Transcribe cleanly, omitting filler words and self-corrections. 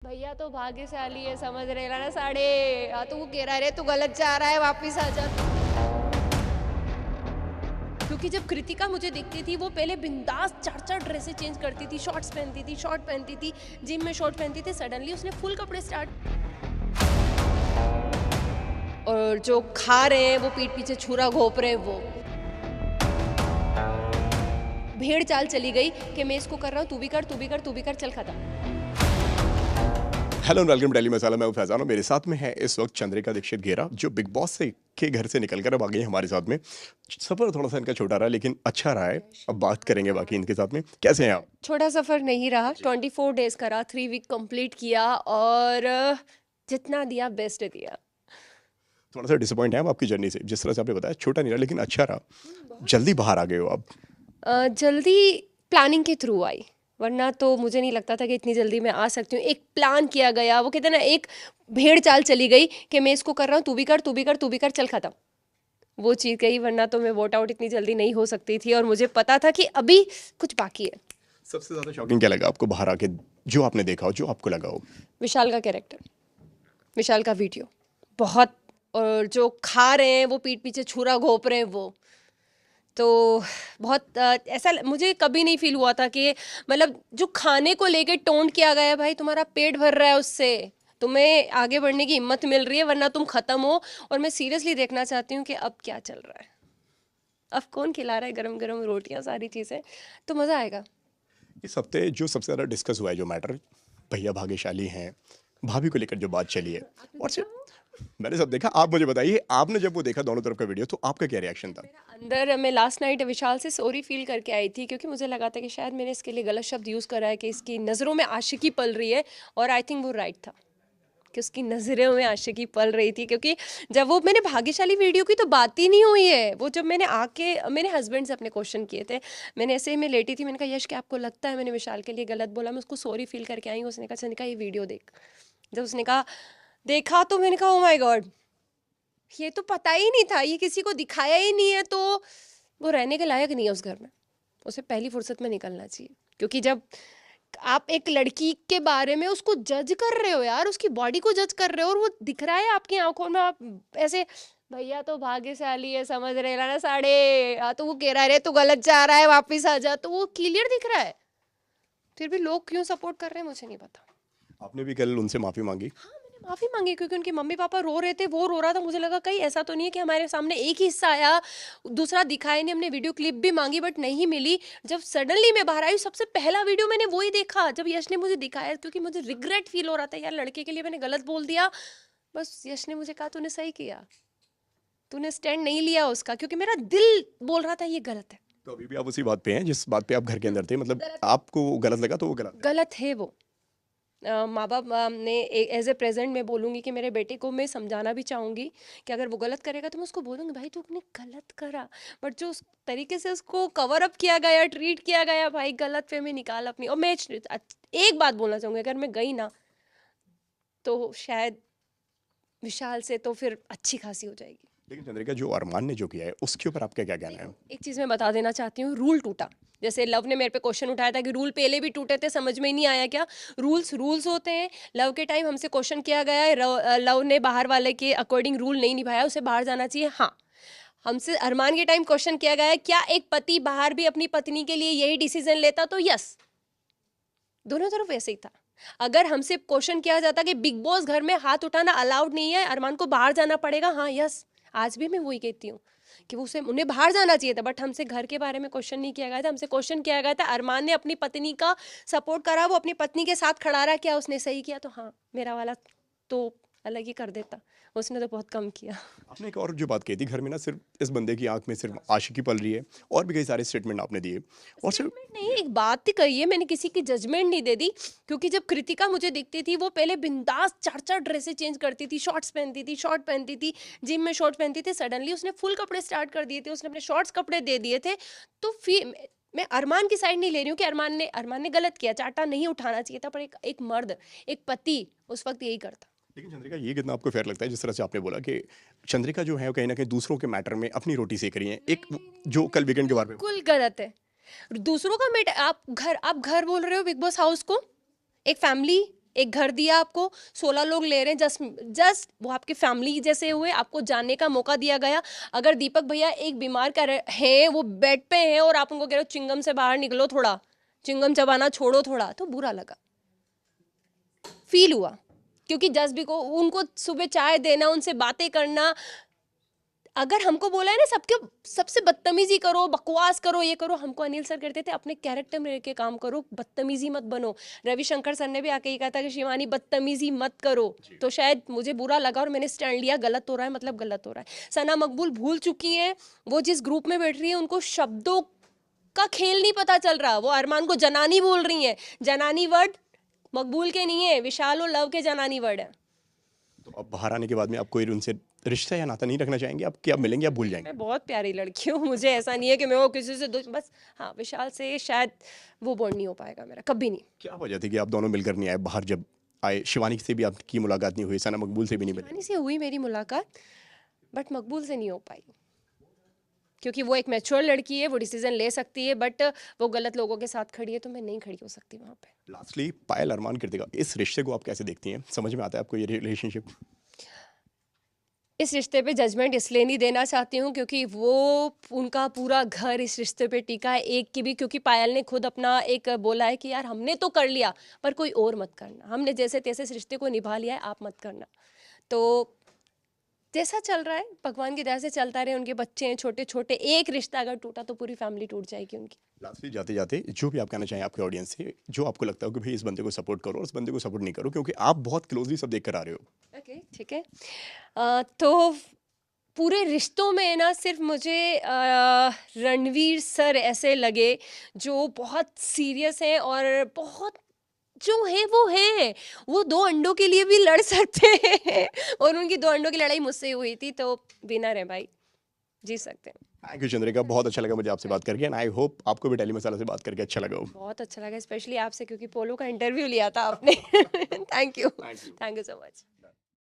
भैया तो भाग्यशाली है, समझ रहे ना साढ़े तू कह रहा है तू गलत जा रहा है, वापिस आ जा। क्योंकि जब कृतिका मुझे दिखती थी वो पहले बिंदास चार चार ड्रेसेस चेंज करती थी, शॉर्ट्स पहनती थी, शॉर्ट पहनती थी, जिम में शॉर्ट पहनती थी, सडनली उसने फुल कपड़े स्टार्ट। और जो खा रहे हैं वो पीठ पीछे छुरा घोप रहे हैं, वो भेड़ चाल चली गई कि मैं इसको कर रहा हूँ, तू भी कर, तू भी कर, तू भी कर, चल खत्म। हेलो वेलकम दिल्ली मसाला। मैं हूं फैजान और मेरे साथ में है इस वक्त चंद्रिका दीक्षित घेरा, जो बिग बॉस से के घर से निकलकर अब आ गई है हमारे साथ में। सफर थोड़ा सा इनका छोटा रहा लेकिन अच्छा रहा है। अब बात करेंगे बाकी इनके साथ में। कैसे हैं आप? छोटा सफर नहीं रहा, 24 डेज करा, 3 वीक कंप्लीट किया और जितना दिया बेस्ट दिया। थोड़ा सा डिसअपॉइंट है आप आपकी जर्नी से, जिस तरह से आपने बताया छोटा नहीं रहा लेकिन अच्छा रहा। जल्दी बाहर आ गए हो आप? जल्दी प्लानिंग के थ्रू आई, वरना तो मुझे नहीं लगता था कि इतनी जल्दी मैं आ सकती हूँ। एक प्लान किया गया, वो कहते हैं ना, एक भेड़ चाल चली गई कि मैं इसको कर रहा हूँ, तू भी कर, तू भी कर, तू भी कर, चल खत्म। वो चीज़ गई, वरना तो मैं वोट आउट इतनी जल्दी नहीं हो सकती थी और मुझे पता था कि अभी कुछ बाकी है। सबसे ज्यादा शॉकिंग क्या लगा आपको बाहर आके, जो आपने देखा हो, जो आपको लगा हो? विशाल का कैरेक्टर, विशाल का वीडियो बहुत, और जो खा रहे हैं वो पीठ पीछे छुरा घोप रहे हैं, वो तो बहुत ऐसा मुझे कभी नहीं फील हुआ था कि मतलब जो खाने को लेके टोंट किया गया है, भाई तुम्हारा पेट भर रहा है, उससे तुम्हें आगे बढ़ने की हिम्मत मिल रही है, वरना तुम खत्म हो। और मैं सीरियसली देखना चाहती हूँ कि अब क्या चल रहा है, अब कौन खिला रहा है गरम गरम रोटियां, सारी चीज़ें, तो मज़ा आएगा। इस हफ्ते जो सबसे ज्यादा डिस्कस हुआ है, जो मैटर, भैया भाग्यशाली हैं, भाभी को लेकर जो बात चली है, और सिर्फ मैंने सब देखा। आप मुझे बताइए, आपने जब वो देखा दोनों तरफ का वीडियो, तो आपका क्या रिएक्शन था? अंदर मैं लास्ट नाइट विशाल से सॉरी फील करके आई थी, क्योंकि मुझे लगा था कि शायद मैंने इसके लिए गलत शब्द यूज़ करा है, कि इसकी नज़रों में आशिकी पल रही है, और आई थिंक वो राइट था कि उसकी नज़रों में आशिकी पल रही थी। क्योंकि जब वो मैंने भाग्यशाली वीडियो की तो बात ही नहीं हुई है, वो जब मैंने आके मेरे हस्बैंड से अपने क्वेश्चन किए थे, मैंने ऐसे ही मैं लेटी थी, मैंने कहा यश क्या आपको लगता है मैंने विशाल के लिए गलत बोला? मैं उसको सॉरी फील करके आई हूँ। उसने कहा, ये वीडियो देख। जब उसने कहा देखा, तो मैंने कहा ओ माय गॉड, ये तो पता ही नहीं था, ये किसी को दिखाया ही नहीं है, तो वो रहने के लायक नहीं है उस घर में, उसे पहली फुर्सत में निकलना चाहिए। क्योंकि जब आप एक लड़की के बारे में उसको जज कर रहे हो यार, उसकी बॉडी को जज कर रहे हो, और वो दिख रहा है आपकी आंखों में, आप ऐसे भैया तो भाग्यशाली है, समझ रहे ना साढ़े तो वो कह रहा है तू गलत जा रहा है, वापिस आ जा, तो वो क्लियर दिख रहा है। फिर भी लोग क्यों सपोर्ट कर रहे हैं मुझे नहीं पता। आपने भी कल उनसे माफी मांगी? हाँ, मैंने माफी मांगी, क्योंकि उनके मम्मी पापा रो रहे थे, वो रो रहा था, मुझे लगा कहीं ऐसा तो नहीं है कि हमारे सामने एक ही हिस्सा आया, दूसरा दिखाया नहीं। हमने वीडियो क्लिप भी मांगी बट नहीं मिली। जब सडनली मैं बाहर आई, सबसे पहला वीडियो मैंने वही देखा जब यश ने मुझे दिखाया, क्योंकि मुझे रिग्रेट फील हो रहा था यार, लड़के के लिए मैंने गलत बोल दिया। बस यश ने मुझे कहा तूने सही किया, तूने स्टैंड नहीं लिया उसका, क्योंकि मेरा दिल बोल रहा था ये गलत है। तो अभी भी आप उसी बात पे हैं जिस बात पे आप घर के अंदर थे? मतलब आपको वो गलत लगा तो वो गलत है? गलत है वो। माँ बाप ने एज ए प्रेजेंट मैं बोलूँगी कि मेरे बेटे को मैं समझाना भी चाहूँगी कि अगर वो गलत करेगा तो मैं उसको बोलूँगी भाई तूने गलत करा, बट जो उस तरीके से उसको कवर अप किया गया, ट्रीट किया गया, भाई गलत फहमी निकाल अपनी। और मैं एक बात बोलना चाहूँगी, अगर मैं गई ना तो शायद विशाल से तो फिर अच्छी खासी हो जाएगी। लेकिन चंद्रिका, जो अरमान ने जो किया है उसके ऊपर आपका क्या कहना है? एक चीज़ मैं बता देना चाहती हूँ, रूल टूटा। जैसे लव ने मेरे पे क्वेश्चन उठाया था कि रूल पहले भी टूटे थे, समझ में ही नहीं आया क्या? रूल्स होते हैं। लव के टाइम हमसे क्वेश्चन किया गया है, लव ने बाहर वाले के अकॉर्डिंग रूल नहीं निभाया, उसे बाहर जाना चाहिए। हाँ, हमसे अरमान के टाइम क्वेश्चन किया गया है, क्या एक पति बाहर भी अपनी पत्नी के लिए यही डिसीजन लेता? तो यस, दोनों तरफ वैसे ही था। अगर हमसे क्वेश्चन किया जाता कि बिग बॉस घर में हाथ उठाना अलाउड नहीं है, अरमान को बाहर जाना पड़ेगा, हाँ यस, आज भी मैं वही कहती हूँ कि वो उसे उन्हें बाहर जाना चाहिए था, बट हमसे घर के बारे में क्वेश्चन नहीं किया गया था। हमसे क्वेश्चन किया गया था, अरमान ने अपनी पत्नी का सपोर्ट करा, वो अपनी पत्नी के साथ खड़ा रहा, क्या उसने सही किया? तो हाँ, मेरा वाला तो अलग ही कर देता, उसने तो बहुत कम किया। आपने एक और जो बात कही थी, घर में ना सिर्फ इस बंदे की आंख में सिर्फ आशिकी पल रही है, और भी कई सारे स्टेटमेंट आपने दिए। और सिर्फ नहीं, एक बात ही कही है मैंने, किसी की जजमेंट नहीं दे दी। क्योंकि जब कृतिका मुझे दिखती थी वो पहले बिंदास चार चार ड्रेसेस चेंज करती थी, शॉर्ट्स पहनती थी, शॉर्ट पहनती थी, जिम में शॉर्ट पहनती थी, सडनली उसने फुल कपड़े स्टार्ट कर दिए थे, उसने अपने शॉर्ट्स कपड़े दे दिए थे। तो फिर मैं अरमान की साइड नहीं ले रही हूँ कि अरमान ने गलत किया, चाटा नहीं उठाना चाहिए था, पर एक मर्द, एक पति उस वक्त यही करता। लेकिन चंद्रिका, ये कितना आपको फेयर लगता है जिस तरह से आपने बोला कि चंद्रिका जो है वो कहीं ना कहीं दूसरों के मैटर में अपनी रोटी सेक रही है? एक जो कल वीकेंड के बारे में बिल्कुल गलत है। दूसरों का मेट, आप घर बोल रहे हो बिग बॉस हाउस को, एक फैमिली, एक घर दिया आपको, 16 लोग ले रहे हैं, जस्ट वो आपकी फैमिली जैसे हुए, आपको जानने का मौका दिया गया। अगर दीपक भैया एक बीमार है, वो बेड पे हैं और आप उनको कह रहे हो चिंगम से बाहर निकलो, थोड़ा चिंगम चबाना छोड़ो थोड़ा, तो बुरा लगा, फील हुआ। क्योंकि जस्ट भी को उनको सुबह चाय देना, उनसे बातें करना, अगर हमको बोला है ना सबके सबसे बदतमीजी करो, बकवास करो, ये करो, हमको अनिल सर कहते थे अपने कैरेक्टर में रह के काम करो, बदतमीजी मत बनो। रविशंकर सर ने भी आके ही कहा था कि शिवानी बदतमीजी मत करो, तो शायद मुझे बुरा लगा और मैंने स्टैंड लिया, गलत हो रहा है मतलब गलत हो रहा है। सना मकबूल भूल चुकी हैं, वो जिस ग्रुप में बैठ रही है उनको शब्दों का खेल नहीं पता चल रहा। वो अरमान को जनानी बोल रही है, जनानी वर्ड मकबूल के नहीं है, विशाल और लव के जनानी वर्ड है। तो अब बाहर आने के बाद में आप कोई उनसे रिश्ता या नाता नहीं रखना चाहेंगे? आप क्या मिलेंगे, आप भूल जाएंगे? मैं बहुत प्यारी लड़की हूँ, मुझे ऐसा नहीं है कि मैं वो किसी से बस हाँ, विशाल से शायद वो बॉन्ड नहीं हो पाएगा मेरा, कभी नहीं। क्या वजह थी कि आप दोनों मिलकर नहीं आए बाहर? जब आए शिवानी से भी आपकी मुलाकात नहीं हुई, सना मकबूल से भी नहीं मिले? शिवानी से हुई मेरी मुलाकात, बट मकबूल से नहीं हो पाई, क्योंकि वो एक मैच्योर लड़की है, वो डिसीजन ले सकती है, बट वो गलत लोगों के साथ खड़ी है, तो मैं नहीं खड़ी हो सकती वहाँ पे। लास्टली पायल अरमान कृतिका, इस रिश्ते को आप कैसे देखती हैं? समझ में आता है आपको ये रिलेशनशिप? इस रिश्ते पे जजमेंट इसलिए नहीं देना चाहती हूँ क्योंकि वो उनका पूरा घर इस रिश्ते पे टिका है, एक की भी, क्योंकि पायल ने खुद अपना एक बोला है कि यार हमने तो कर लिया पर कोई और मत करना, हमने जैसे तैसे इस रिश्ते को निभा लिया है, आप मत करना। तो जैसा चल रहा है भगवान की दया से चलता रहे, उनके बच्चे हैं छोटे छोटे, एक रिश्ता अगर टूटा तो पूरी फैमिली टूट जाएगी उनकी। लास्टली जाते जाते जो भी आप कहना चाहें आपके ऑडियंस से, जो आपको लगता हो कि भाई इस बंदे को सपोर्ट करो और इस बंदे को सपोर्ट नहीं करो, क्योंकि आप बहुत क्लोजली सब देख कर आ रहे हो। ओके ठीक है। तो पूरे रिश्तों में ना सिर्फ मुझे रणवीर सर ऐसे लगे जो बहुत सीरियस हैं और बहुत जो है वो है, वो 2 अंडों के लिए भी लड़ सकते हैं और उनकी 2 अंडों की लड़ाई मुझसे हुई थी, तो विनर है भाई, जीत सकते हैं। थैंक यू चंद्रिका, बहुत अच्छा लगा मुझे आपसे बात करके, एंड आई होप आपको भी डेली मसाला से बात करके अच्छा लगा हो। बहुत अच्छा लगा, स्पेशली आपसे, क्योंकि पोलो का इंटरव्यू लिया था आपने। Thank you so much.